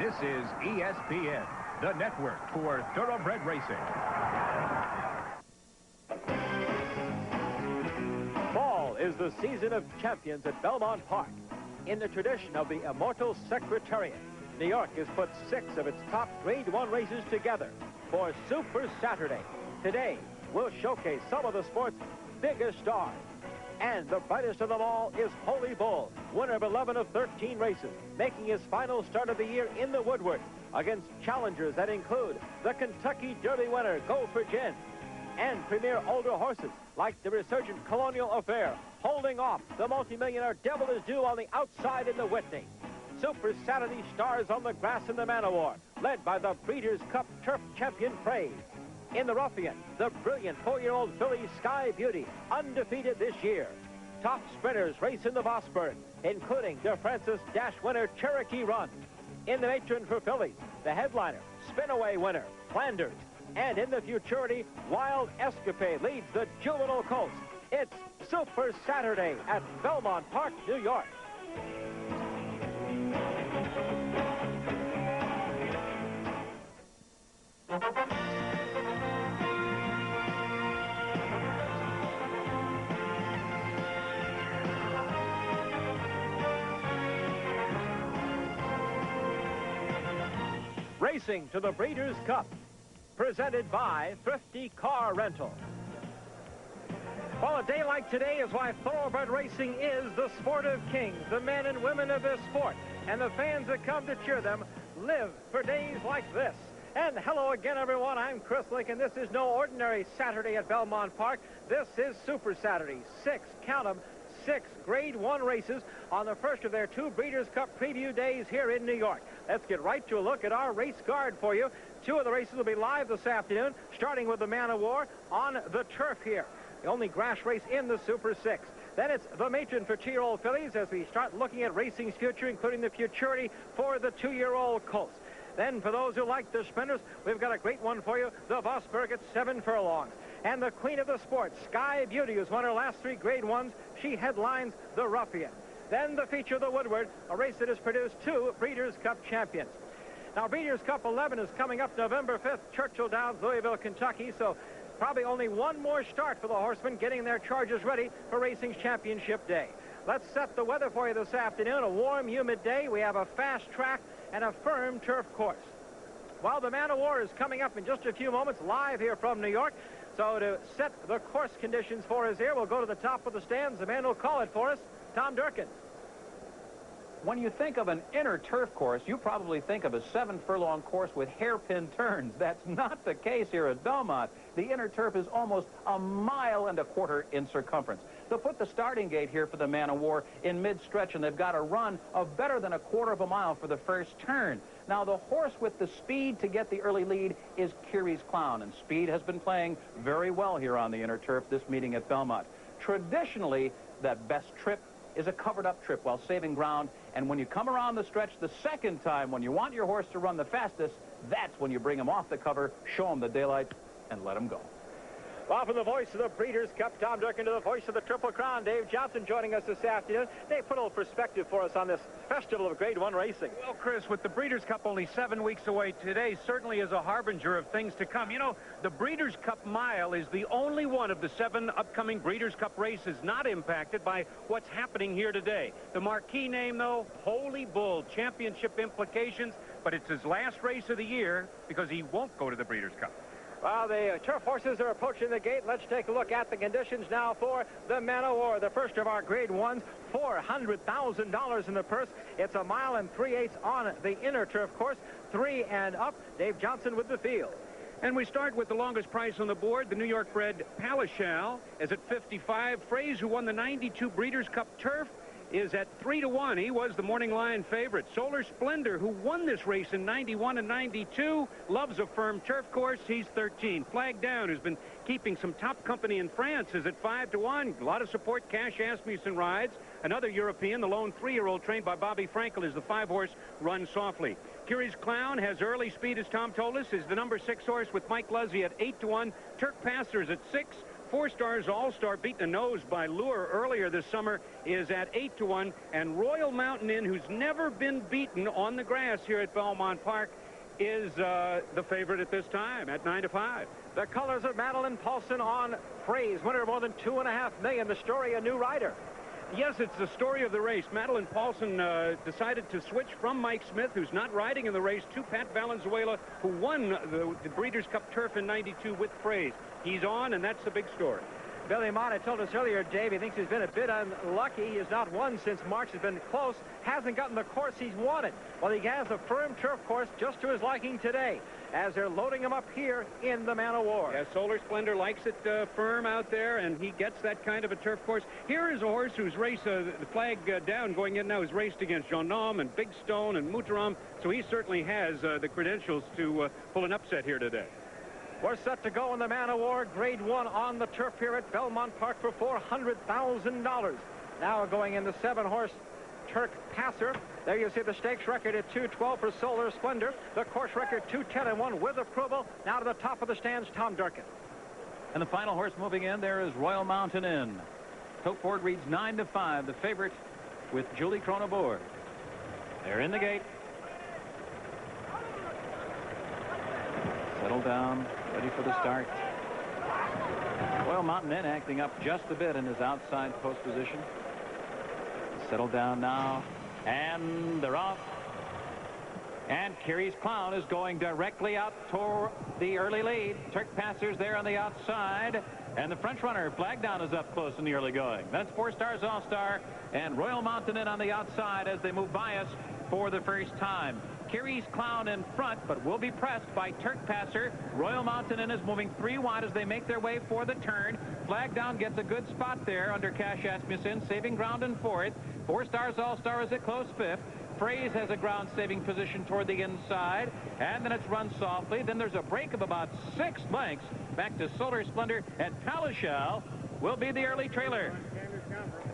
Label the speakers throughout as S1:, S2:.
S1: This is ESPN, the network for thoroughbred racing.
S2: Fall is the season of champions at Belmont Park. In the tradition of the Immortal Secretariat, New York has put 6 of its top Grade 1 races together for Super Saturday. Today, we'll showcase some of the sport's biggest stars. And the brightest of them all is Holy Bull, winner of 11 of 13 races, making his final start of the year in the Woodward against challengers that include the Kentucky Derby winner, Go for Gin, and premier older horses like the resurgent Colonial Affair, holding off the multimillionaire Devil Is Due on the outside in the Whitney. Super Saturday stars on the grass in the Man o' War, led by the Breeders' Cup Turf Champion Praise. In the Ruffian, the brilliant 4-year-old filly Sky Beauty, undefeated this year. Top sprinters race in the Vosburgh, including the Francis Dash winner Cherokee Run. In the Matron for fillies, the headliner, Spinaway winner, Flanders. And in the Futurity, Wild Escapade leads the juvenile colts. It's Super Saturday at Belmont Park, New York. Racing to the Breeders' Cup, presented by Thrifty Car Rental. Well, a day like today is why thoroughbred racing is the sport of kings, the men and women of this sport, and the fans that come to cheer them live for days like this. And hello again, everyone. I'm Chris Lincoln. This is no ordinary Saturday at Belmont Park. This is Super Saturday. 6, count them, 6 Grade 1 races on the first of their 2 Breeders' Cup preview days here in New York. Let's get right to a look at our race card for you. 2 of the races will be live this afternoon, starting with the Man o' War on the turf here. The only grass race in the Super 6. Then it's the Matron for 2-year-old fillies as we start looking at racing's future, including the Futurity for the 2-year-old colts. Then for those who like the sprinters, we've got a great one for you, the Vosburgh at 7 furlongs. And the queen of the sport, Sky Beauty, has won her last 3 Grade 1s. She headlines the Ruffian. Then the feature of the Woodward, a race that has produced 2 Breeders' Cup champions. Now, Breeders' Cup 11 is coming up November 5th, Churchill Downs, Louisville, Kentucky, so probably only one more start for the horsemen getting their chargers ready for Racing's Championship Day. Let's set the weather for you this afternoon. A warm, humid day. We have a fast track and a firm turf course. Well, the Man o' War is coming up in just a few moments, live here from New York. So to set the course conditions for us here, we'll go to the top of the stands. The man will call it for us, Tom Durkin.
S3: When you think of an inner turf course, you probably think of a 7-furlong course with hairpin turns. That's not the case here at Belmont. The inner turf is almost 1.25 miles in circumference. They'll put the starting gate here for the Man o' War in mid-stretch, and they've got a run of better than 1/4 mile for the first turn. Now, the horse with the speed to get the early lead is Kyrie's Clown, and speed has been playing very well here on the inner turf this meeting at Belmont. Traditionally, that best trip is a covered-up trip while saving ground, and when you come around the stretch the second time, when you want your horse to run the fastest, that's when you bring him off the cover, show him the daylight, and let him go.
S2: Well, from the voice of the Breeders' Cup, Tom Durkin, to the voice of the Triple Crown, Dave Johnson joining us this afternoon. Dave, put a little perspective for us on this festival of Grade 1 racing.
S4: Well, Chris, with the Breeders' Cup only 7 weeks away, today certainly is a harbinger of things to come. You know, the Breeders' Cup Mile is the only one of the 7 upcoming Breeders' Cup races not impacted by what's happening here today. The marquee name, though, Holy Bull, championship implications, but it's his last race of the year because he won't go to the Breeders' Cup.
S2: Well, the turf horses are approaching the gate. Let's take a look at the conditions now for the Man o' War, the first of our Grade 1s. $400,000 in the purse. It's 1 3/8 miles on the inner turf course. 3 and up. Dave Johnson with the field.
S4: And we start with the longest price on the board, the New York-bred Palishal, is at 55. Fraze, who won the 92 Breeders' Cup Turf, is at 3-1. He was the Morning Lion favorite. Solar Splendor, who won this race in 91 and 92, loves a firm turf course. He's 13. Flag Down, who's been keeping some top company in France, is at 5-1. A lot of support. Cash Asmussen rides. Another European, the lone 3-year-old trained by Bobby Frankel, is the 5-horse Run Softly. Kyrie's Clown has early speed, as Tom told us, is the number 6 horse with Mike Luzzy at 8-1. Turk Passers at 6. 4-Stars All-Star, beaten the nose by Lure earlier this summer, is at 8-1. And Royal Mountain Inn, who's never been beaten on the grass here at Belmont Park, is the favorite at this time at 9-5.
S2: The colors of Madeline Paulson on Phrase, winner of more than $2.5 million. The story, a new rider.
S4: Yes, it's the story of the race. Madeline Paulson decided to switch from Mike Smith, who's not riding in the race, to Pat Valenzuela, who won the Breeders' Cup Turf in '92 with Phrase. He's on, and that's the big story.
S2: Billy Mott, I told us earlier, Dave, he thinks he's been a bit unlucky. He has not won since March. Has been close. Hasn't gotten the course he's wanted. Well, he has a firm turf course just to his liking today, as they're loading him up here in the Man of War.
S4: Yeah, Solar Splendor likes it firm out there, and he gets that kind of a turf course. Here is a horse whose race, the flag down going in now, is raced against Jean Nom and Big Stone and Matron, so he certainly has the credentials to pull an upset here today.
S2: We're set to go in the Man of War, Grade 1 on the turf here at Belmont Park for $400,000. Now going in the 7-horse Turk Passer. There you see the stakes record at 212 for Solar Splendor. The course record 210-1 with approval. Now to the top of the stands, Tom Durkin.
S3: And the final horse moving in there is Royal Mountain Inn. Tote board reads 9-5, the favorite with Julie Krone aboard. They're in the gate. Settle down, ready for the start. Royal Mountain Inn acting up just a bit in his outside post position. Settle down now, and they're off. And Kiri's Clown is going directly out toward the early lead. Turk Passer's there on the outside, and the French runner Flag Down is up close in the early going. That's 4-Stars All-Star and Royal Mountain Inn on the outside as they move by us for the first time. Kiri's Clown in front, but will be pressed by Turk Passer. Royal Mountain Inn is moving 3 wide as they make their way for the turn. Flag Down gets a good spot there under Cash Asmussen, saving ground in 4th. 4-Stars All-Star is a close 5th. Phrase has a ground-saving position toward the inside, and then it's run softly. Then there's a break of about 6 lengths back to Solar Splendor, and Palishal will be the early trailer.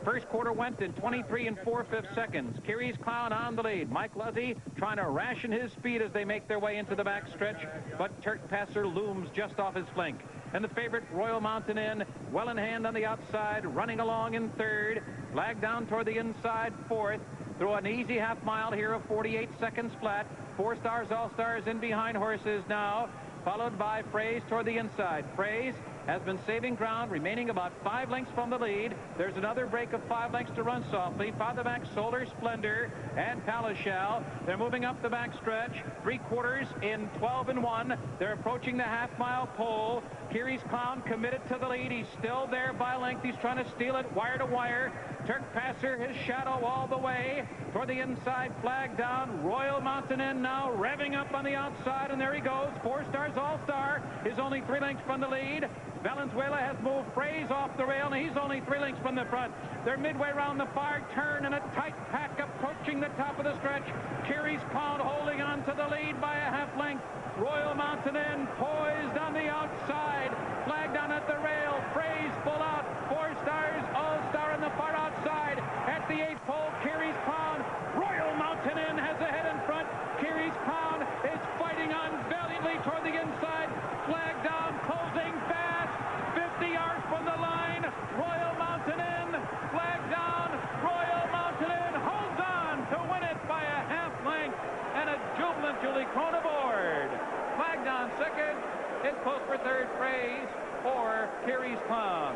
S3: First quarter went in 23 4/5 seconds. Kiri's Clown on the lead. Mike Luzzy trying to ration his speed as they make their way into the backstretch, but Turk Passer looms just off his flank. And the favorite, Royal Mountain Inn, well in hand on the outside, running along in 3rd. Flag Down toward the inside, 4th. Through an easy half mile here of 48 seconds flat. 4-Stars All-Stars in behind horses now, followed by Phrase toward the inside. Phrase has been saving ground, remaining about 5 lengths from the lead. There's another break of 5 lengths to run softly. Farther back, Solar Splendor and Palishal. They're moving up the backstretch. 3/4 in 12-1. They're approaching the half-mile pole. Kiri's Clown committed to the lead. He's still there by length. He's trying to steal it wire to wire. Turk Passer, his shadow all the way toward the inside. Flag Down. Royal Mountain Inn now revving up on the outside, and there he goes. 4-Stars All-Star is only 3 lengths from the lead. Valenzuela has moved Phrase off the rail, and he's only 3 lengths from the front. They're midway around the far turn, and a tight pack approaching the top of the stretch. Kiri's Clown holding on to the lead by a half length. Royal Mountain Inn poised on the outside. Flag Down at the rail. Phrase full out. 4-Stars All-Star on the far outside. At the 8th pole, Kiri's Clown. Royal Mountain Inn has a head in front. Kiri's Clown is fighting on valiantly toward the inside. Flag Down closing fast. 50 yards from the line. Royal Mountain Inn. Flag Down. Royal Mountain Inn holds on to win it by a half length. And a jubilant Julie Krone aboard. Flag Down 2nd. It's close for 3rd. Phrase or Kiri's Clown.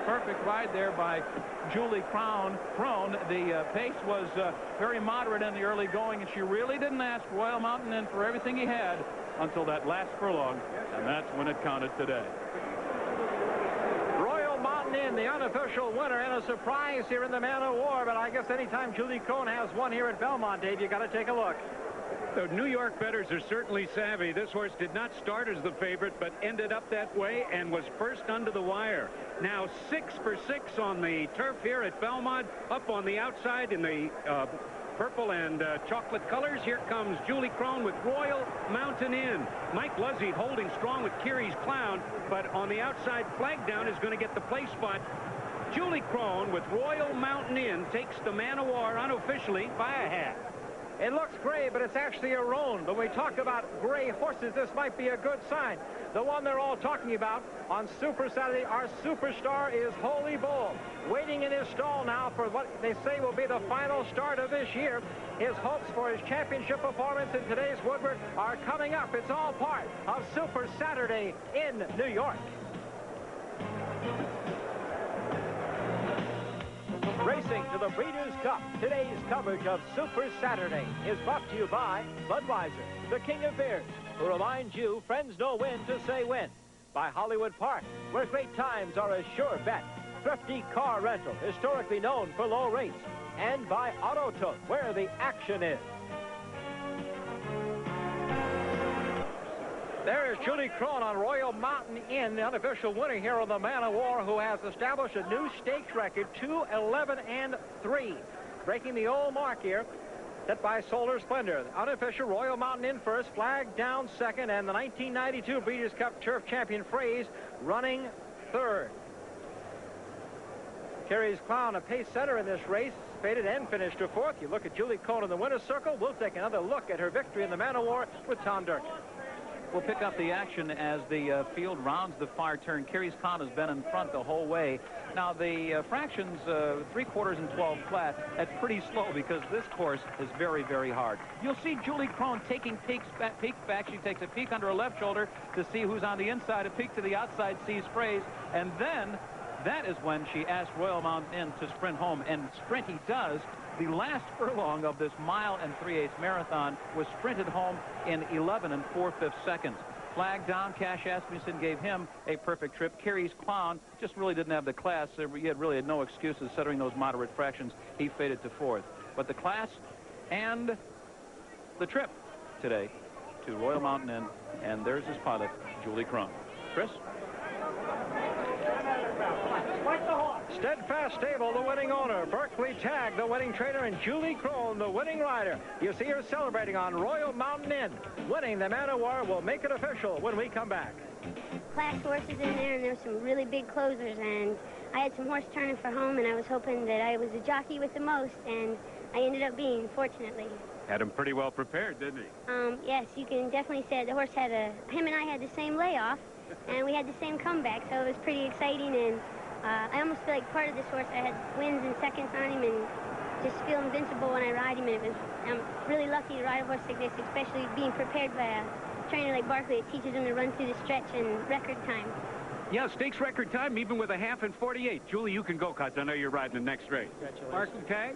S3: Perfect ride there by Julie Krone. The pace was very moderate in the early going, and she really didn't ask Royal Mountain Inn for everything he had until that last furlong, and that's when it counted today.
S2: Royal Mountain Inn, the unofficial winner, and a surprise here in the Man of War, but I guess anytime Julie Krone has one here at Belmont, Dave, you got to take a look.
S4: The New York bettors are certainly savvy. This horse did not start as the favorite, but ended up that way and was first under the wire. Now 6 for 6 on the turf here at Belmont. Up on the outside in the purple and chocolate colors. Here comes Julie Krone with Royal Mountain Inn. Mike Luzzy holding strong with Kiri's Clown, but on the outside, Flag Down is going to get the play spot. Julie Krone with Royal Mountain Inn takes the Man of War unofficially by a half.
S2: It looks gray, but it's actually a roan. But when we talk about gray horses, this might be a good sign. The one they're all talking about on Super Saturday, our superstar, is Holy Bull, waiting in his stall now for what they say will be the final start of this year. His hopes for his championship performance in today's Woodward are coming up. It's all part of Super Saturday in New York. Racing to the Breeders' Cup, today's coverage of Super Saturday is brought to you by Budweiser, the king of beers, who reminds you friends know when to say when. By Hollywood Park, where great times are a sure bet. Thrifty car rental, historically known for low rates. And by Auto Tote, where the action is. There is Julie Krone on Royal Mountain Inn, the unofficial winner here on the Man of War, who has established a new stakes record, 2-11-3, breaking the old mark here set by Solar Splendor. The unofficial Royal Mountain Inn first, flag down second, and the 1992 Breeders' Cup Turf champion Phrase running third. Carrie's Clown, a pace setter in this race, faded and finished to fourth. You look at Julie Krone in the winner's circle. We'll take another look at her victory in the Man of War with Tom Durkin.
S3: We'll pick up the action as the field rounds the far turn. Carrie's Clown has been in front the whole way. Now, the fractions 3/4 and 12 flat, that's pretty slow because this course is very, very hard. You'll see Julie Krone taking peeks back. She takes a peek under her left shoulder to see who's on the inside, a peek to the outside, sees Phrase, and then that is when she asked Royal Mountain Inn to sprint home, and sprint he does. The last furlong of this 1 3/8 marathon was sprinted home in 11 4/5 seconds. Flag down, Cash Asmussen gave him a perfect trip. Carrie's Clown just really didn't have the class. He really had no excuses settling those moderate fractions. He faded to fourth. But the class and the trip today to Royal Mountain Inn, and there's his pilot, Julie Krone. Chris?
S2: Steadfast Stable, the winning owner. Berkeley Tag, the winning trainer. And Julie Krone, the winning rider. You see her celebrating on Royal Mountain Inn. Winning the Man of War will make it official when we come back.
S5: Class horses in there, and there were some really big closers. And I had some horse turning for home, and I was hoping that I was the jockey with the most. And I ended up being, fortunately.
S4: Had him pretty well prepared, didn't he?
S5: Yes, you can definitely say the horse had him and I had the same layoff. And we had the same comeback, so it was pretty exciting. And I almost feel like part of this horse, I had wins and seconds on him and just feel invincible when I ride him. And I'm really lucky to ride a horse like this, especially being prepared by a trainer like Barkley. It teaches him to run through the stretch in record time.
S4: Yeah, stakes record time, even with a half in 48. Julie, you can go, cuz I know you're riding the next race.
S2: Congratulations.
S4: Mark and Tag,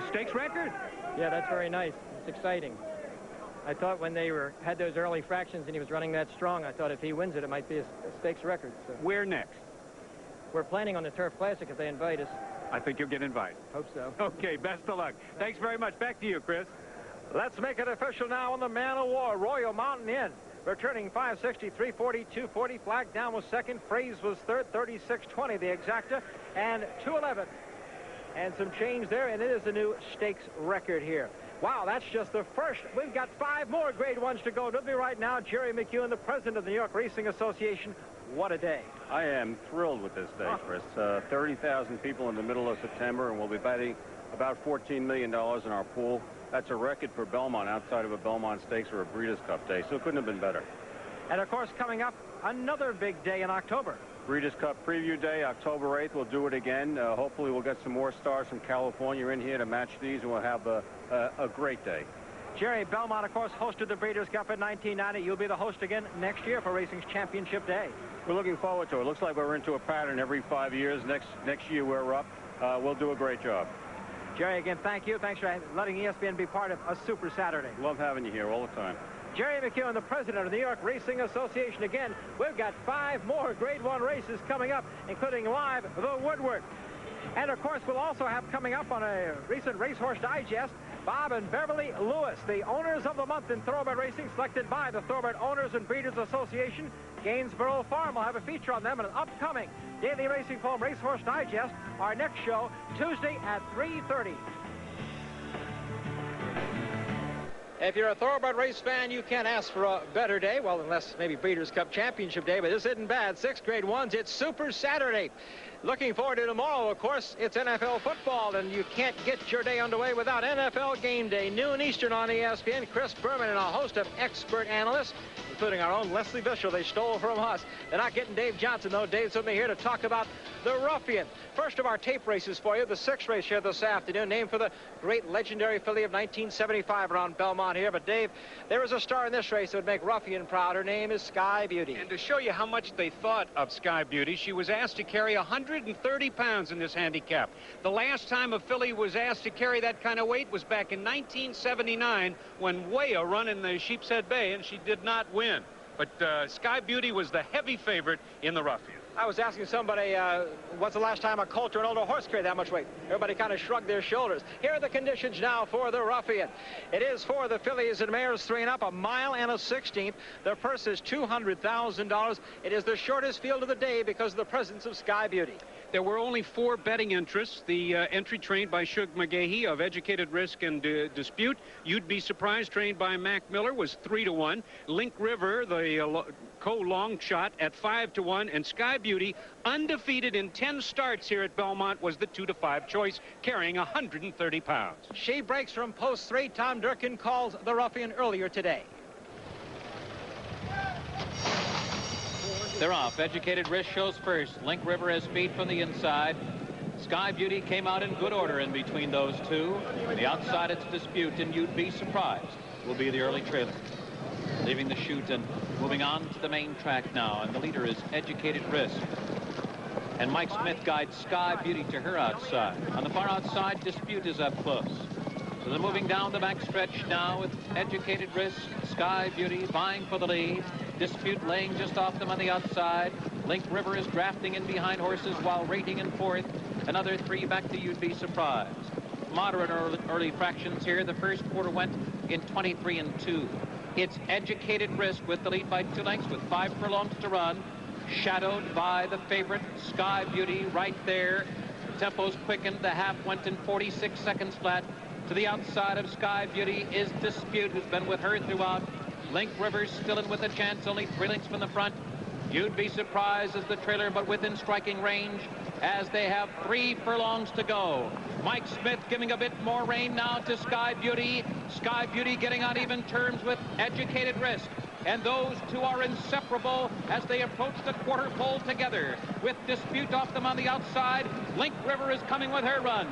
S4: stakes record?
S2: Yeah, that's very nice. It's exciting. I thought when they had those early fractions and he was running that strong, I thought if he wins it, it might be a stakes record. So.
S4: Where next?
S2: We're planning on the Turf Classic if they invite us.
S4: I think you'll get invited.
S2: Hope so.
S4: Okay, best of luck. Thanks very much. Back to you, Chris.
S2: Let's make it official now on the Man of War, Royal Mountain Inn. Returning 560, 340, 240. Flag down was second. Phrase was third, 36-20 the exacta, and 211. And some change there, and it is a new stakes record here. Wow, that's just the first. We've got 5 more grade ones to go. With me right now, Jerry McEwen, the president of the New York Racing Association. What a day.
S6: I am thrilled with this day, Chris. 30,000 people in the middle of September, and we'll be betting about $14 million in our pool. That's a record for Belmont outside of a Belmont Stakes or a Breeders' Cup day, so it couldn't have been better.
S2: And, of course, coming up, another big day in October.
S6: Breeders' Cup Preview Day, October 8th. We'll do it again. Hopefully we'll get some more stars from California in here to match these, and we'll have a great day.
S2: Jerry, Belmont, of course, hosted the Breeders' Cup in 1990. You'll be the host again next year for Racing's Championship Day.
S6: We're looking forward to it. Looks like we're into a pattern every 5 years. Next year we're up. We'll do a great job.
S2: Jerry, again, thank you. Thanks for letting ESPN be part of a Super Saturday.
S6: Love having you here all the time.
S2: Jerry McEwen, the president of the New York Racing Association. Again, we've got 5 more Grade 1 races coming up, including live the Woodward. And, of course, we'll also have coming up on a recent Racehorse Digest, Bob and Beverly Lewis, the owners of the month in thoroughbred racing, selected by the Thoroughbred Owners and Breeders Association. Gainsborough Farm will have a feature on them in an upcoming Daily Racing Form Racehorse Digest. Our next show, Tuesday at 3:30. If you're a thoroughbred race fan, you can't ask for a better day. Well, unless maybe Breeders' Cup Championship Day, but this isn't bad. 6 Grade 1s. It's Super Saturday. Looking forward to tomorrow, of course, it's NFL football, and you can't get your day underway without NFL Game Day, noon Eastern on ESPN. Chris Berman and a host of expert analysts, including our own Leslie Bishop, they stole from us. They're not getting Dave Johnson, though. Dave's with me here to talk about the Ruffian. First of our tape races for you, the 6th race here this afternoon, named for the great legendary filly of 1975 around Belmont here. But, Dave, there is a star in this race that would make Ruffian proud. Her name is Sky Beauty.
S4: And to show you how much they thought of Sky Beauty, she was asked to carry 130 pounds in this handicap. The last time a filly was asked to carry that kind of weight was back in 1979 when Weah run in the Sheepshead Bay, and she did not win. But Sky Beauty was the heavy favorite in the Ruffian.
S2: I was asking somebody, what's the last time a colt or an older horse carried that much weight? Everybody kind of shrugged their shoulders. Here are the conditions now for the Ruffian. It is for the fillies and mares 3 and up, 1 mile and 1/16. Their purse is $200,000. It is the shortest field of the day because of the presence of Sky Beauty.
S4: There were only 4 betting interests. The entry trained by Shug McGahee of Educated Risk and Dispute. You'd Be Surprised, trained by Mac Miller, was 3-1. Link River, the co-long shot, at 5-1. And Sky Beauty, undefeated in 10 starts here at Belmont, was the 2-5 choice, carrying 130 pounds.
S2: She breaks from post 3. Tom Durkin calls the Ruffian earlier today.
S3: They're off. Educated Risk shows first. Link River has speed from the inside. Sky Beauty came out in good order in between those two. On the outside, it's Dispute, and You'd Be Surprised will be the early trailer. Leaving the chute and moving on to the main track now, and the leader is Educated Risk. And Mike Smith guides Sky Beauty to her outside. On the far outside, Dispute is up close. So they're moving down the back stretch now with Educated Risk, Sky Beauty vying for the lead. Dispute laying just off them on the outside. Link River is drafting in behind horses while rating in 4th. Another 3 back to You'd Be Surprised. Moderate early fractions here. The first quarter went in 23 and 2. It's Educated Risk with the lead by 2 lengths with 5 furlongs to run. Shadowed by the favorite Sky Beauty right there. Tempo's quickened. The half went in 46 seconds flat. To the outside of Sky Beauty is Dispute, who's been with her throughout. Link River's still in with a chance, only 3 lengths from the front. You'd Be Surprised as the trailer, but within striking range as they have 3 furlongs to go. Mike Smith giving a bit more rein now to Sky Beauty. Sky Beauty getting on even terms with Educated Risk. And those two are inseparable as they approach the quarter pole together. With Dispute off them on the outside, Link River is coming with her run.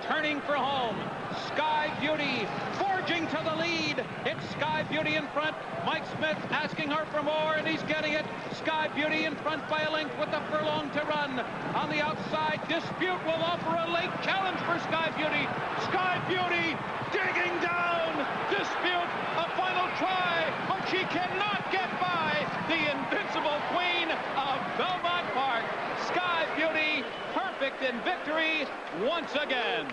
S3: Turning for home, Sky Beauty forging to the lead. It's Sky Beauty in front. Mike Smith asking her for more, and he's getting it. Sky Beauty in front by a length with a furlong to run. On the outside, Dispute will offer a late challenge for Sky Beauty. Sky Beauty digging down. Dispute, a final try, but she cannot get by the invincible queen of Belmont Park. Sky Beauty, perfect in victory once again.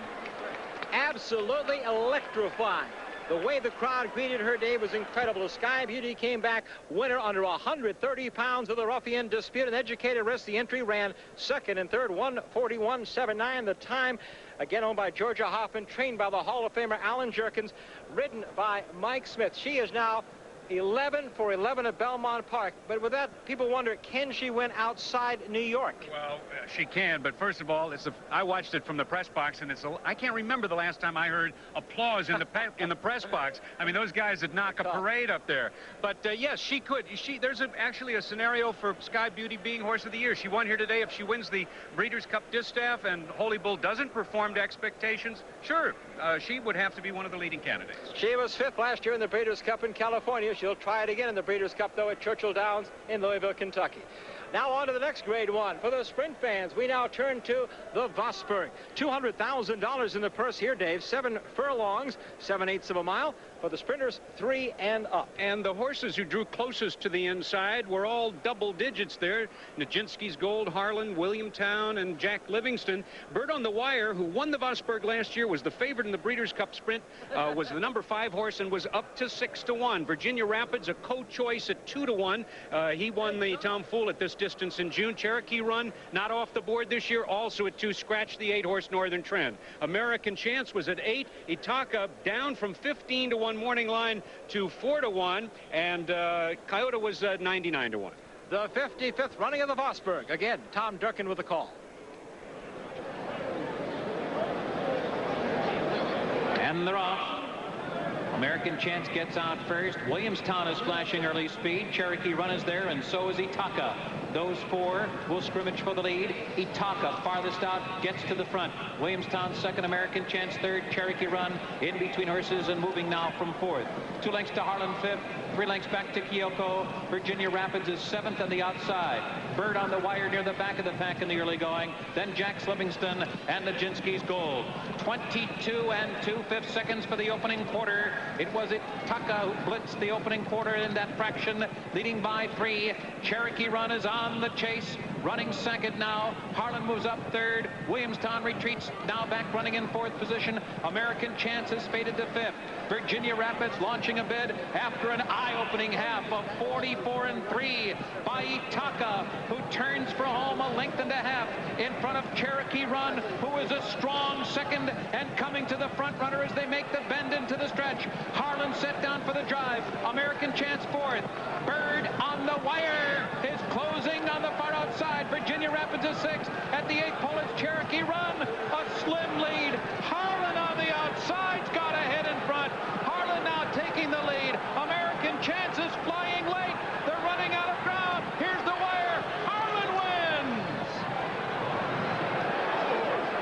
S2: Absolutely electrifying. The way the crowd greeted her, Dave, was incredible. Sky Beauty came back winner under 130 pounds of the Ruffian. Dispute and Educated Risk. The entry ran 2nd and 3rd, 1:41.79. The time, again owned by Georgia Hoffman, trained by the Hall of Famer Alan Jerkins, ridden by Mike Smith. She is now 11 for 11 at Belmont Park. But with that, people wonder, can she win outside New York?
S4: Well, she can, but first of all, I watched it from the press box, and I can't remember the last time I heard applause in the press box. I mean, those guys would knock a parade up there. But yes, she could. There's actually a scenario for Sky Beauty being Horse of the Year. She won here today. If she wins the Breeders' Cup Distaff and Holy Bull doesn't perform to expectations, sure, she would have to be one of the leading candidates.
S2: She was 5th last year in the Breeders' Cup in California. She'll try it again in the Breeders' Cup, though, at Churchill Downs in Louisville, Kentucky. Now on to the next Grade 1. For the sprint fans, we now turn to the Vosburgh. $200,000 in the purse here, Dave. 7 furlongs, 7/8 of a mile. For the sprinters, 3 and up.
S4: And the horses who drew closest to the inside were all double digits there. Nijinsky's Gold, Harlan, Williamtown, and Jack Livingston. Bird on the Wire, who won the Vosburgh last year, was the favorite in the Breeders' Cup Sprint, was the number 5 horse and was up to 6-1. Virginia Rapids, a co-choice at 2-1. He won the Tom Fool at this distance in June. Cherokee Run, not off the board this year, also at 2. Scratch the 8-horse Northern Trend. American Chance was at 8. Itaka down from 15-1 morning line to 4-1, and Coyote was 99-1.
S2: The 55th running of the Vosburgh. Again, Tom Durkin with the call.
S3: and they're off. American Chance gets out first. Williamstown is flashing early speed. Cherokee Run is there, and so is Itaka. Those four will scrimmage for the lead. Itaka, farthest out, gets to the front. Williamstown second, American Chance third, Cherokee Run in between horses and moving now from fourth. 2 lengths to Harlan fifth, 3 lengths back to Kyoko. Virginia Rapids is seventh on the outside. Bird on the wire near the back of the pack in the early going. Then Jack's Livingston and Nijinsky's Gold. 22 and 2/5 seconds for the opening quarter. It was Itaka who blitzed the opening quarter in that fraction, leading by 3. Cherokee Run is on the chase, running second now. Harlan moves up third. Williamstown retreats, now back running in fourth position. American Chance is faded to fifth. Virginia Rapids launching a bid after an eye-opening half of 44 and 3 by Itaka, who turns for home 1.5 lengths in front of Cherokee Run, who is a strong second and coming to the front runner as they make the bend into the stretch. Harlan set down for the drive. American Chance fourth. Bird on the wire is closing on the far outside. Virginia Rapids is sixth. At the 8th pole, it's Cherokee Run. A slim lead. Harlan on the outside's got ahead in front. Harlan now taking the lead. American Chance is flying late. They're running out of ground. Here's the wire. Harlan wins.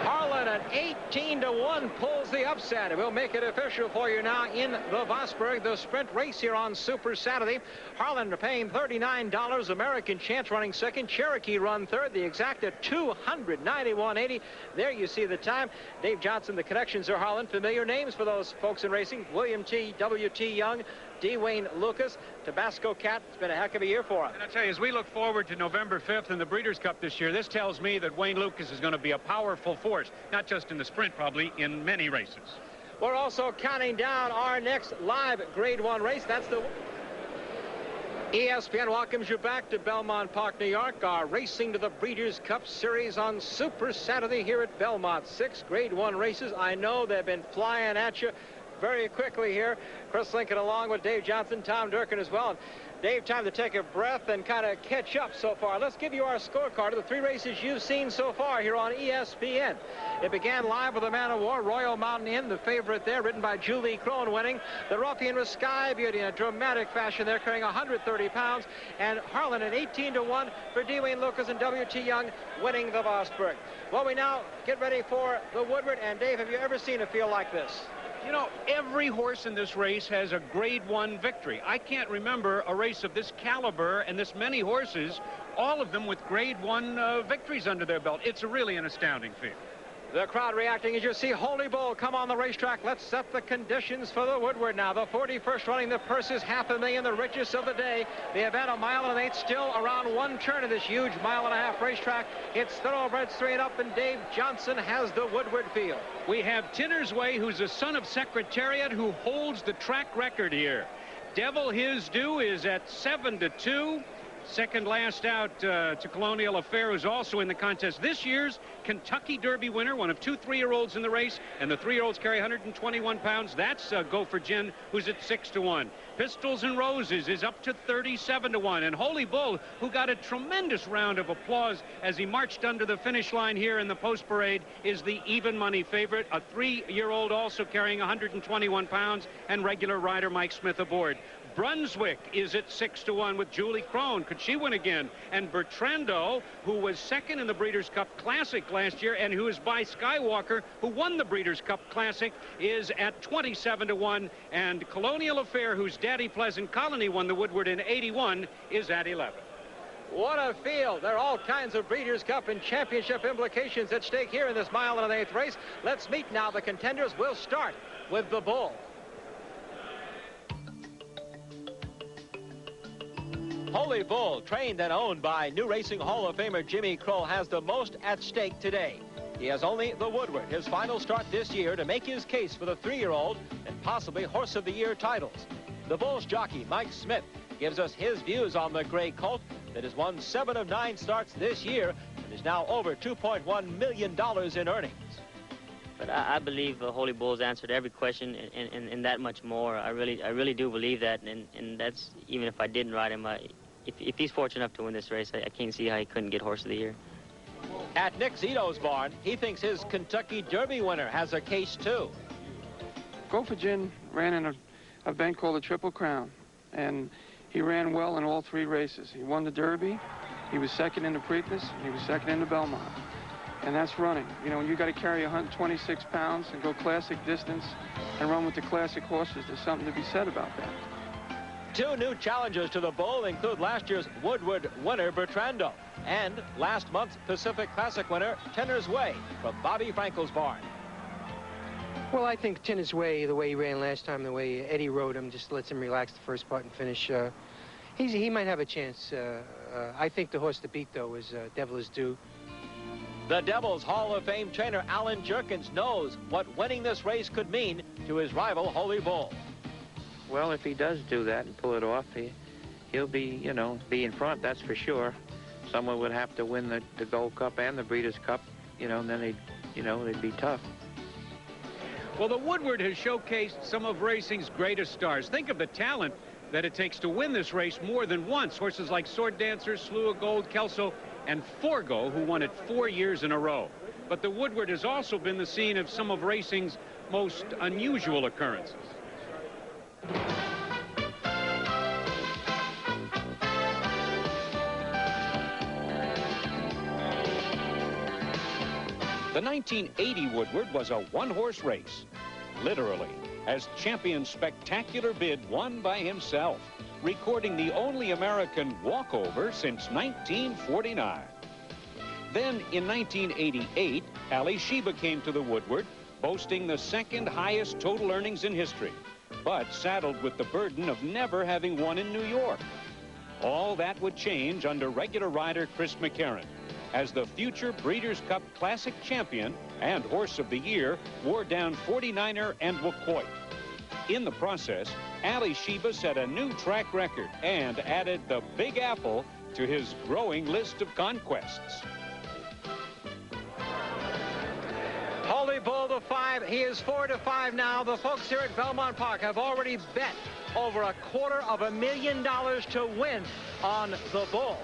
S2: Harlan at 18-1 pulls the upset. We'll make it official for you now in the Vosburgh, the sprint race here on Super Saturday. Harlan paying $39. American Chance running second. Cherokee Run third. The exact at 291.80. There you see the time. Dave Johnson, the connections are Harlan. Familiar names for those folks in racing. William T. W.T. Young, D. Wayne Lucas, Tabasco Cat. It's been a heck of a year for him.
S4: And I'll tell you, as we look forward to November 5th in the Breeders' Cup this year, this tells me that Wayne Lucas is going to be a powerful force, not just in the sprint, probably in many races.
S2: We're also counting down our next live Grade 1 race. That's the ESPN welcomes you back to Belmont Park, New York. Our Racing to the Breeders' Cup Series on Super Saturday here at Belmont. 6 Grade 1 races. I know they've been flying at you very quickly here. Chris Lincoln along with Dave Johnson, Tom Durkin as well. And Dave, time to take a breath and kind of catch up so far. Let's give you our scorecard of the 3 races you've seen so far here on ESPN. It began live with a Man of War, Royal Mountain Inn, the favorite there, ridden by Julie Krone, winning. The Ruffian was Sky Beauty in a dramatic fashion there, carrying 130 pounds. And Harlan at 18-1 for D. Wayne Lucas and W.T. Young, winning the Vosburgh. Well, we now get ready for the Woodward. And Dave, have you ever seen a field like this?
S4: You know, every horse in this race has a Grade 1 victory. I can't remember a race of this caliber and this many horses, all of them with Grade 1 victories under their belt. It's really an astounding field.
S2: The crowd reacting as you see Holy Bull come on the racetrack. Let's set the conditions for the Woodward now. The 41st running. The purse is $500,000, the richest of the day. The event, 1.1 miles, still around 1 turn of this huge 1.5 mile racetrack. It's thoroughbreds 3 and up, and Dave Johnson has the Woodward field.
S4: We have Tinner's Way, who's a son of Secretariat, who holds the track record here. Devil His Due is at 7-2. Second last out to Colonial Affair, who's also in the contest. This year's Kentucky Derby winner, one of 2 3-year-olds in the race, and the 3-year-olds carry 121 pounds. That's Gopher Gin, who's at 6-1. Pistols and Roses is up to 37-1, and Holy Bull, who got a tremendous round of applause as he marched under the finish line here in the post parade, is the even money favorite. A 3-year-old also carrying 121 pounds, and regular rider Mike Smith aboard. Brunswick is at 6-1 with Julie Krone. Could she win again? And Bertrando, who was second in the Breeders' Cup Classic last year and who is by Skywalker, who won the Breeders' Cup Classic, is at 27-1. And Colonial Affair, whose daddy Pleasant Colony won the Woodward in 81, is at 11.
S2: What a field. There are all kinds of Breeders' Cup and championship implications at stake here in this 1 1/8 race. Let's meet now the contenders. We'll start with the Bull. Holy Bull, trained and owned by new Racing Hall of Famer Jimmy Kroll, has the most at stake today. He has only the Woodward, his final start this year, to make his case for the 3-year-old and possibly Horse of the Year titles. The Bull's jockey, Mike Smith, gives us his views on the gray colt that has won 7 of 9 starts this year and is now over $2.1 million in earnings.
S7: But I believe Holy Bull's answered every question and that much more. I really do believe that, and that's even if I didn't ride him. If he's fortunate enough to win this race, I can't see how he couldn't get Horse of the Year.
S2: At Nick Zito's barn, he thinks his Kentucky Derby winner has a case too.
S8: Go for Gin ran in a event called the Triple Crown, and he ran well in all 3 races. He won the Derby, he was second in the Preakness, and he was second in the Belmont. And that's running. You know, when you got to carry 126 pounds and go classic distance and run with the classic horses, there's something to be said about that.
S2: 2 new challengers to the Bull include last year's Woodward winner Bertrando and last month's Pacific Classic winner Tinner's Way from Bobby Frankel's barn.
S9: Well, I think Tinner's Way, the way he ran last time, the way Eddie rode him, just lets him relax the first part and finish. He might have a chance. I think the horse to beat, though, is Devil Is Due.
S2: The Devils Hall of Fame trainer Alan Jerkins knows what winning this race could mean to his rival Holy Bull.
S10: Well, if he does do that and pull it off, he'll be, you know, be in front, that's for sure. Someone would have to win the Gold Cup and the Breeders' Cup, you know, and then they'd be tough.
S4: Well, the Woodward has showcased some of racing's greatest stars. Think of the talent that it takes to win this race more than once. Horses like Sword Dancer, Slew of Gold, Kelso, and Forgo, who won it 4 years in a row. But the Woodward has also been the scene of some of racing's most unusual occurrences. The 1980 Woodward was a one-horse race, literally, as champion Spectacular Bid won by himself, recording the only American walkover since 1949. Then, in 1988, Ali Sheba came to the Woodward, boasting the 2nd highest total earnings in history, but saddled with the burden of never having won in New York. All that would change under regular rider Chris McCarron, as the future Breeders' Cup Classic champion and Horse of the Year wore down 49er and Wacoit. In the process, Ali Sheba set a new track record and added the Big Apple to his growing list of conquests.
S2: Holy Bull to 5. He is 4-5 now. The folks here at Belmont Park have already bet over $250,000 to win on the Bull.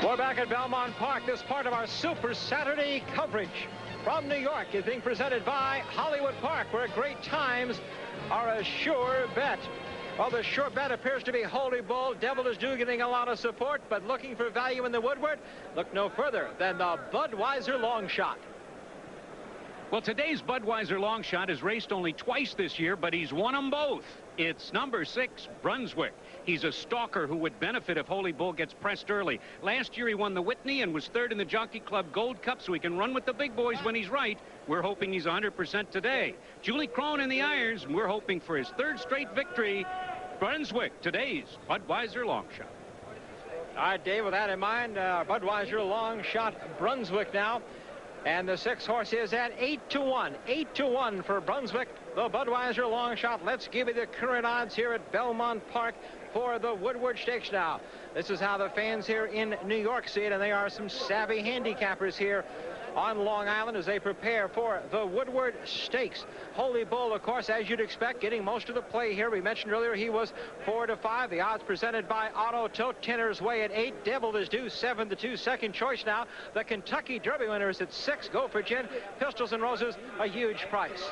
S2: We're back at Belmont Park. This part of our Super Saturday coverage from New York is being presented by Hollywood Park, where great times are a sure bet. Well, the sure bet appears to be Holy Bull. Devil Is Due getting a lot of support, but looking for value in the Woodward, look no further than the Budweiser Long Shot.
S4: Well, today's Budweiser Long Shot has raced only twice this year, but he's won them both. It's number 6, Brunswick. He's a stalker who would benefit if Holy Bull gets pressed early. Last year he won the Whitney and was 3rd in the Jockey Club Gold Cup, so he can run with the big boys when he's right. We're hoping he's 100% today. Julie Krone in the irons, and we're hoping for his 3rd straight victory. Brunswick, today's Budweiser Long Shot.
S2: All right, Dave, with that in mind, Budweiser Long Shot Brunswick now. And the 6 horse is at 8-1. 8-1 for Brunswick, the Budweiser Long Shot. Let's give you the current odds here at Belmont Park for the Woodward Stakes now. This is how the fans here in New York see it, and they are some savvy handicappers here on Long Island as they prepare for the Woodward Stakes. Holy Bull, of course, as you'd expect, getting most of the play here. We mentioned earlier he was 4-5. The odds presented by Auto Tote. Tinner's Way at 8. Devil Is Due 7-2. Second choice now. The Kentucky Derby winner is at 6. Go for Gin. Pistols and Roses, a huge price.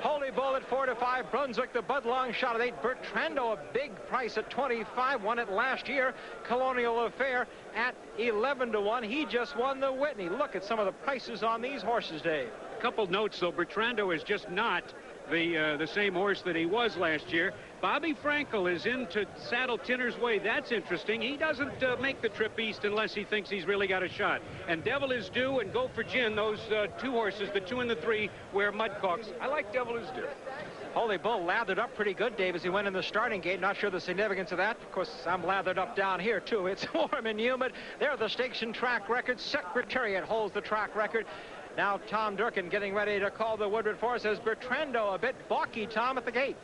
S2: Holy Bull at 4-5. Brunswick, the Bud Long Shot at 8. Bertrando, a big price at 25. Won it last year. Colonial Affair at 11-1. He just won the Whitney. Look at some of the prices on these horses, Dave.
S4: A couple notes, though. Bertrando is just not the same horse that he was last year. Bobby Frankel is in to saddle Tinner's Way. That's interesting. He doesn't make the trip east unless he thinks he's really got a shot. And Devil Is Due and Go for Gin, those 2 horses, the 2 and the 3, wear mudcocks. I like Devil Is Due.
S2: Holy Bull lathered up pretty good, Dave, as he went in the starting gate. Not sure the significance of that. Of course, I'm lathered up down here, too. It's warm and humid. There are the stakes and track records. Secretariat holds the track record. Now Tom Durkin getting ready to call the Woodward for us as Bertrando a bit balky, Tom, at the gate.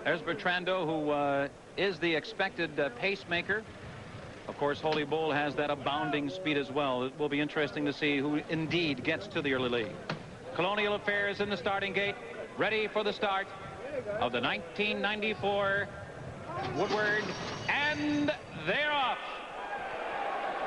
S3: There's Bertrando, who is the expected pacemaker. Of course, Holy Bull has that abounding speed as well. It will be interesting to see who indeed gets to the early lead. Colonial Affair is in the starting gate, ready for the start of the 1994 Woodward, and they're off.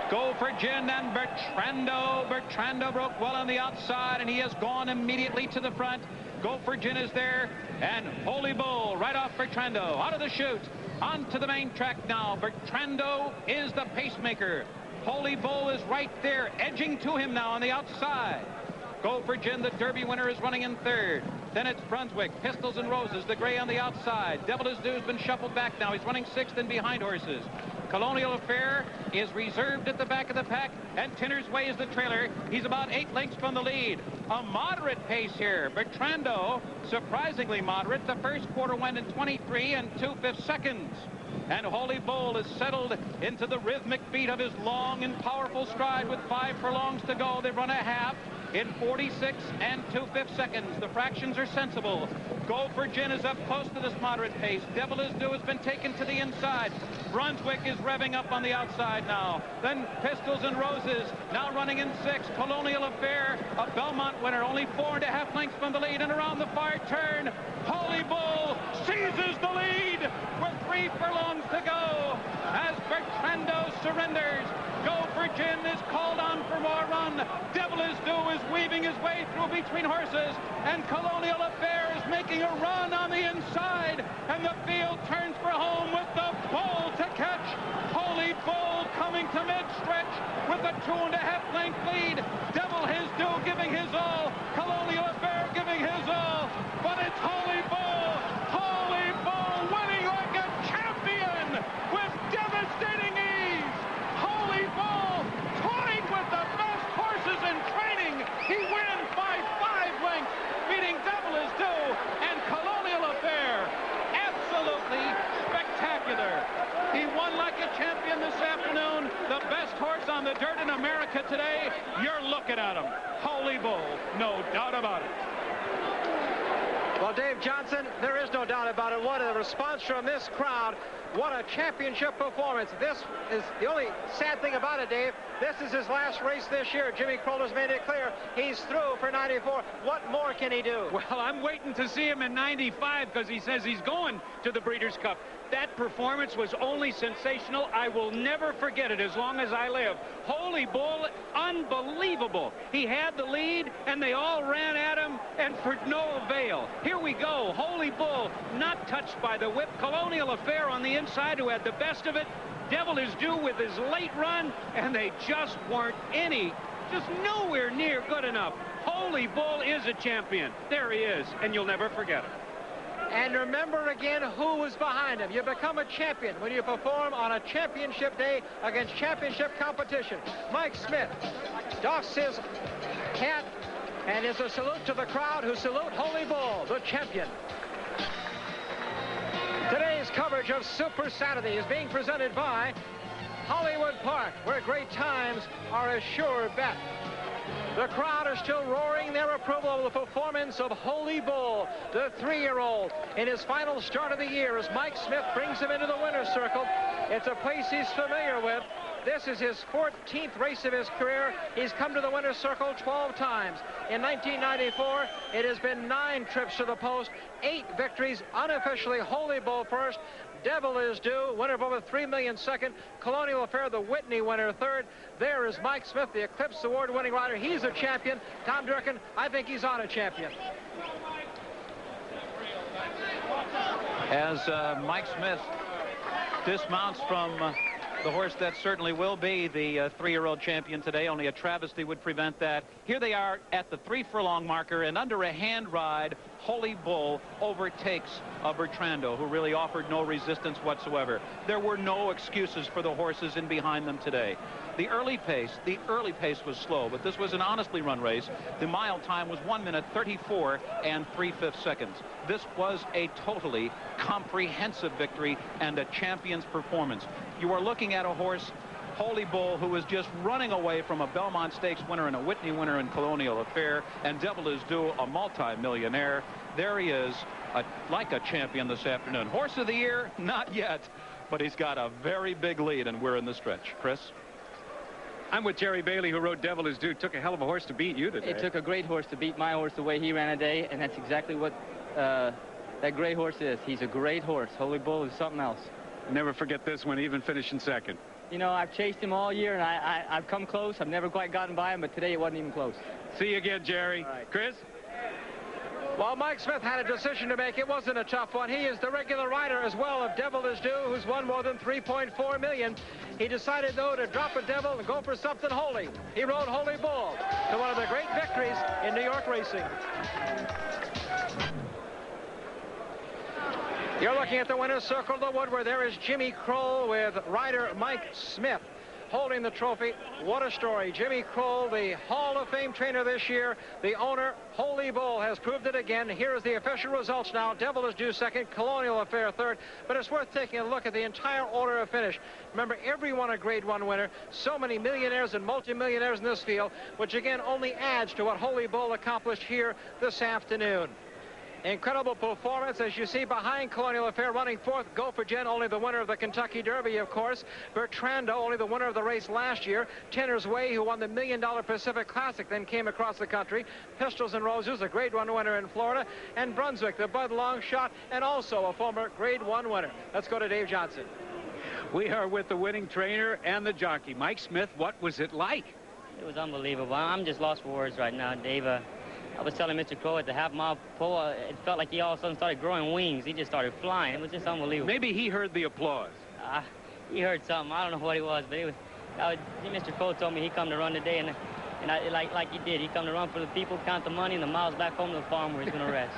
S3: Go for Gin and Bertrando. Bertrando broke well on the outside, and he has gone immediately to the front. Go for Gin is there, and Holy Bull right off Bertrando. Out of the chute, onto the main track now. Bertrando is the pacemaker. Holy Bull is right there, edging to him now on the outside. Go for Gin, the Derby winner, is running in third. Then it's Brunswick, Pistols and Roses, the gray on the outside. Devil Is Due has been shuffled back now. He's running sixth and behind horses. Colonial Affair is reserved at the back of the pack, and Tinner's Way is the trailer. He's about 8 lengths from the lead. A moderate pace here. Bertrando, surprisingly moderate. The first quarter went in 23 2/5 seconds. And Holy Bull is settled into the rhythmic beat of his long and powerful stride with 5 furlongs to go. They run a half in 46 2/5 seconds. The fractions are sensible. Go for Gin is up close to this moderate pace. Devil Is Due has been taken to the inside. Brunswick is revving up on the outside now. Then Pistols and Roses now running in 6. Colonial Affair, a Belmont winner, only 4.5 lengths from the lead. And around the far turn, Holy Bull seizes the lead with 3 furlongs to go as Bertrando surrenders. Go for Gin is called on for more run. Devil Is Due is weaving his way through between horses, and Colonial Affair is making a run on the inside, and the field turns for home with the Bull to catch. Holy Bull coming to mid-stretch with a 2.5 length lead. Devil Is Due giving his all. Colonial Affair giving his all. But it's Holy Bull. Holy Bull winning like a champion with devastating ease. Holy Bull toying with the best horses in training. He wins by 5 lengths, beating Devil Is Due and Colonial Affair. Absolutely spectacular. He won like a champion this afternoon. The best horse on the dirt in America today. You're looking at him. Holy Bull, no doubt about it.
S2: Well, Dave Johnson, there is no doubt about it. What a response from this crowd. What a championship performance. This is the only sad thing about it, Dave. This is his last race this year. Jimmy Krone has made it clear he's through for 94. What more can he do?
S4: Well, I'm waiting to see him in 95 because he says he's going to the Breeders' Cup. That performance was only sensational. I will never forget it as long as I live. Holy Bull, unbelievable. He had the lead, and they all ran at him, and for no avail. Here we go. Holy Bull, not touched by the whip. Colonial Affair on the inside, who had the best of it. Devil Is Due with his late run, and they just weren't just nowhere near good enough. Holy Bull is a champion. There he is, and you'll never forget it.
S2: And remember again who was behind him. You become a champion when you perform on a championship day against championship competition. Mike Smith doffs his hat and is a salute to the crowd who salute Holy Bull, the champion. Today's coverage of Super Saturday is being presented by Hollywood Park, where great times are a sure bet. The crowd is still roaring their approval of the performance of Holy Bull, the 3-year-old, in his final start of the year as Mike Smith brings him into the winner's circle. It's a place he's familiar with. This is his 14th race of his career. He's come to the winner's circle 12 times. In 1994, it has been 9 trips to the post, 8 victories, unofficially Holy Bull first. Devil Is Due, winner of over $3 million second. Colonial Affair, the Whitney winner third. There is Mike Smith, the Eclipse Award-winning rider. He's a champion. Tom Durkin, I think he's on a champion.
S3: As Mike Smith dismounts from the horse that certainly will be the 3-year-old champion today. Only a travesty would prevent that. Here they are at the 3 furlong marker, and under a hand ride, Holy Bull overtakes Bertrando, who really offered no resistance whatsoever. There were no excuses for the horses in behind them today. The early pace was slow, but this was an honestly run race. The mile time was 1 minute 34 3/5 seconds. This was a totally comprehensive victory and a champion's performance. You are looking at a horse, Holy Bull, who was just running away from a Belmont Stakes winner and a Whitney winner in Colonial Affair, and Devil Is Due, a multi-millionaire. There he is, like a champion this afternoon. Horse of the year, not yet, but he's got a very big lead, and we're in the stretch. Chris?
S4: I'm with Jerry Bailey, who wrote Devil Is Due. Took a hell of a horse to beat you today.
S11: It took a great horse to beat my horse the way he ran today, and that's exactly what that great horse is. He's a great horse. Holy Bull is something else.
S4: Never forget this one, even finishing second.
S11: You know, I've chased him all year, and I've come close. I've never quite gotten by him, but today it wasn't even close.
S4: See you again, Jerry.
S2: All right.
S4: Chris?
S2: Well, Mike Smith had a decision to make. It wasn't a tough one. He is the regular rider as well of Devil Is Due, who's won more than $3.4 million. He decided, though, to drop a devil and go for something holy. He rode Holy Bull to one of the great victories in New York racing. You're looking at the winner's circle, the Woodward. There is Jimmy Krone with rider Mike Smith holding the trophy. What a story. Jimmy Krone, the Hall of Fame trainer this year. The owner, Holy Bull, has proved it again. Here is the official results now. Devil Is Due second, Colonial Affair third. But it's worth taking a look at the entire order of finish. Remember, everyone a Grade 1 winner. So many millionaires and multimillionaires in this field, which again only adds to what Holy Bull accomplished here this afternoon. Incredible performance, as you see behind Colonial Affair, running fourth. Go for Jen, only the winner of the Kentucky Derby, of course. Bertrando, only the winner of the race last year. Tenner's Way, who won the $1 Million Pacific Classic, then came across the country. Pistols and Roses, a Grade 1 winner in Florida. And Brunswick, the Bud Long Shot, and also a former Grade 1 winner. Let's go to Dave Johnson.
S4: We are with the winning trainer and the jockey. Mike Smith, what was it like?
S7: It was unbelievable. I'm just lost for words right now, Dave. I was telling Mr. Crow at the half-mile pole, it felt like he all of a sudden started growing wings. He just started flying. It was just unbelievable.
S4: Maybe he heard the applause.
S7: He heard something. I don't know what it was, but it was. Mr. Crow told me he come to run today, and like he did. He come to run for the people, count the money, and the miles back home to the farm where he's going to rest.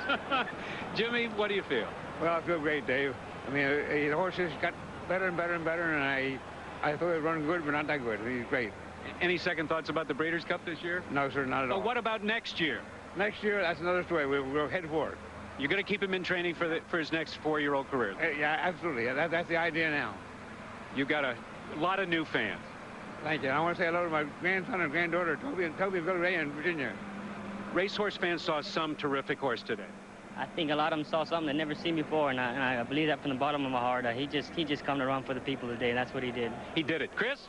S4: Jimmy, what do you feel?
S12: Well, I feel great, Dave. I mean, the horses got better and better and better, and I thought it was running good, but not that good. He's great.
S4: Any second thoughts about the Breeders' Cup this year?
S12: No, sir, not at all.
S4: What about next year?
S12: Next year, that's another story. We'll head for it.
S4: You're going to keep him in training for his next 4-year-old career?
S12: Yeah, absolutely. That's the idea now.
S4: You've got a lot of new fans.
S12: Thank you. I want to say hello to my grandson and granddaughter, Toby and Bill Ray in Virginia.
S4: Racehorse fans saw some terrific horse today.
S7: I think a lot of them saw something they've never seen before, and I believe that from the bottom of my heart. He just come to run for the people today, and that's what he did.
S4: He did it. Chris?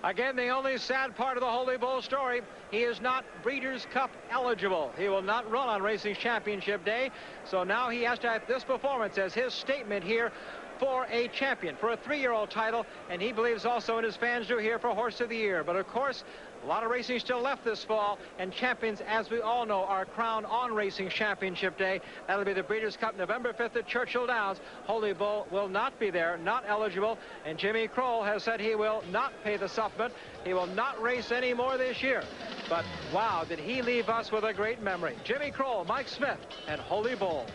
S2: Again, the only sad part of the Holy Bull story, he is not Breeders' Cup eligible. He will not run on Racing Championship Day. So now he has to have this performance as his statement here for a champion, for a 3-year-old title. And he believes also, and his fans do here, for Horse of the Year. But of course, a lot of racing still left this fall, and champions, as we all know, are crowned on Racing Championship Day. That'll be the Breeders' Cup November 5th at Churchill Downs. Holy Bull will not be there, not eligible, and Jimmy Krone has said he will not pay the supplement. He will not race anymore this year. But wow, did he leave us with a great memory. Jimmy Krone, Mike Smith, and Holy Bull.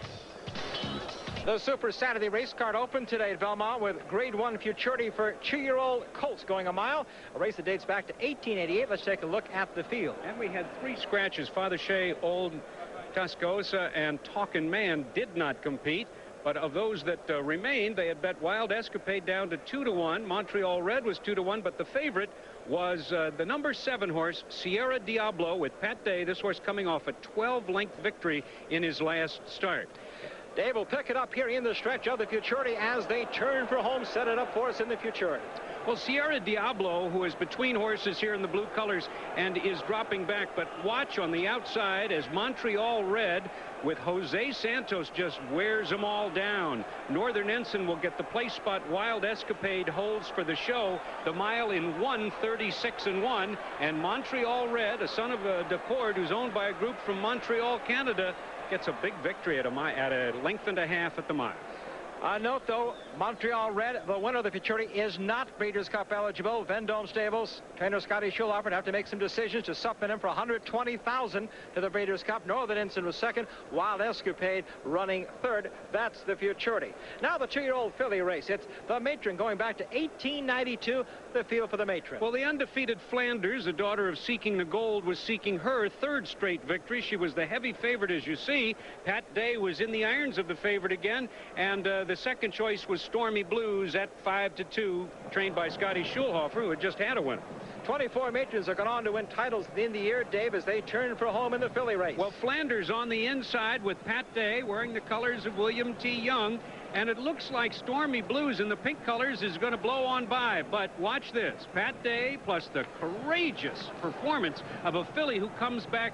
S2: The Super Saturday race card opened today at Belmont with Grade 1 Futurity for 2-year-old colts going a mile. A race that dates back to 1888. Let's take a look at the field.
S4: And we had 3 scratches. Father Shea, Old TASCOSA, and Talkin' Man did not compete. But of those that remained, they had bet Wild Escapade down to 2-1. Montreal Red was 2-1, but the favorite was the number 7 horse, Sierra Diablo, with Pat Day. This horse coming off a 12-length victory in his last start.
S2: Dave will pick it up here in the stretch of the Futurity as they turn for home, set it up for us in the Futurity.
S4: Well, Sierra Diablo, who is between horses here in the blue colors and is dropping back, but watch on the outside as Montreal Red with Jose Santos just wears them all down. Northern Ensign will get the place spot. Wild Escapade holds for the show the mile in 1:36.1, and Montreal Red, a son of DOPPIO, who's owned by a group from Montreal, Canada, gets a big victory at a length and a half at the mile.
S2: Note, though, Montreal Red, the winner of the Futurity, is not Breeders' Cup eligible. Vendome Stables, trainer Scotty Schulhofer would have to make some decisions to supplement him for $120,000 to the Breeders' Cup. Northern Ensign was second. Wild Escapade running third. That's the Futurity. Now the 2-year-old filly race. It's the Matron going back to 1892. The field for the Matron.
S4: Well, the undefeated Flanders, the daughter of Seeking the Gold, was seeking her 3rd straight victory. She was the heavy favorite, as you see. Pat Day was in the irons of the favorite again, and the second choice was Stormy Blues at 5-2, trained by Scotty Schulhofer, who had just had a win.
S2: 24 matrons are going on to win titles at the end of the year, Dave, as they turn for home in the filly race.
S4: Well, Flanders on the inside with Pat Day wearing the colors of William T. Young. And it looks like Stormy Blues in the pink colors is going to blow on by. But watch this. Pat Day plus the courageous performance of a filly who comes back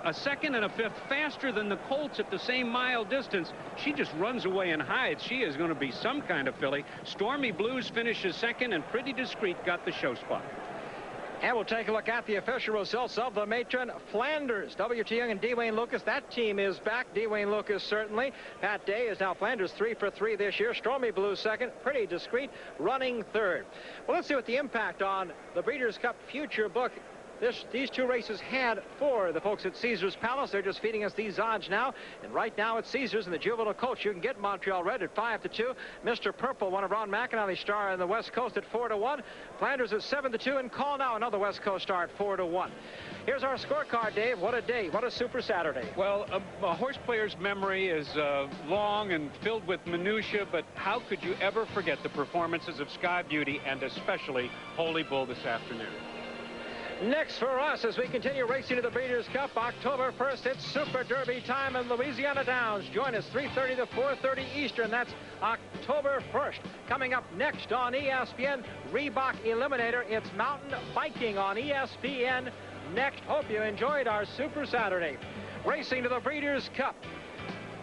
S4: a second and a fifth faster than the Colts at the same mile distance. She just runs away and hides. She is going to be some kind of filly. Stormy Blues finishes second, and Pretty Discreet got the show spot.
S2: And we'll take a look at the official results of the Matron Flanders. W.T. Young and D. Wayne Lucas. That team is back. D. Wayne Lucas certainly. Pat Day is now Flanders 3 for 3 this year. Stormy Blues second. Pretty Discreet running third. Well, let's see what the impact on the Breeders' Cup future book these two races had for the folks at Caesars Palace. They're just feeding us these odds now. And right now at Caesars in the juvenile coach, you can get Montreal Red at 5-2. Mr. Purple, one of Ron McAnally's star in the West Coast, at 4-1. Flanders at 7-2. And Call Now, another West Coast star at 4-1. Here's our scorecard, Dave. What a day. What a super Saturday.
S4: Well, a horse player's memory is long and filled with minutia, but how could you ever forget the performances of Sky Beauty and especially Holy Bull this afternoon?
S2: Next for us, as we continue racing to the Breeders' Cup, October 1st, it's Super Derby time in Louisiana Downs. Join us 3:30 to 4:30 Eastern. That's October 1st. Coming up next on ESPN, Reebok Eliminator. It's mountain biking on ESPN next. Hope you enjoyed our Super Saturday. Racing to the Breeders' Cup.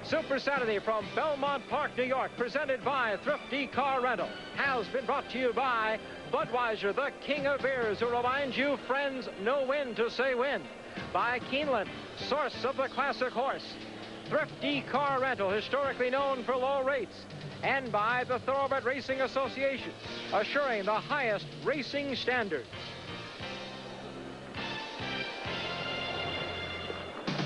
S2: Super Saturday from Belmont Park, New York, presented by Thrifty Car Rental, has been brought to you by Budweiser, the king of beers, who reminds you, friends, know when to say when. By Keeneland, source of the classic horse. Thrifty Car Rental, historically known for low rates. And by the Thoroughbred Racing Association, assuring the highest racing standards.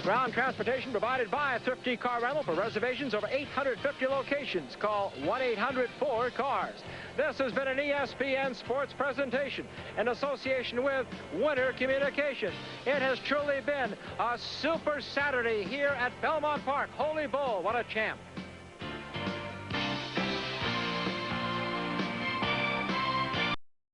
S2: Ground transportation provided by Thrifty Car Rental. For reservations over 850 locations, call 1-800-4CARS. This has been an ESPN Sports presentation in association with Winter Communications. It has truly been a Super Saturday here at Belmont Park. Holy Bull, what a champ.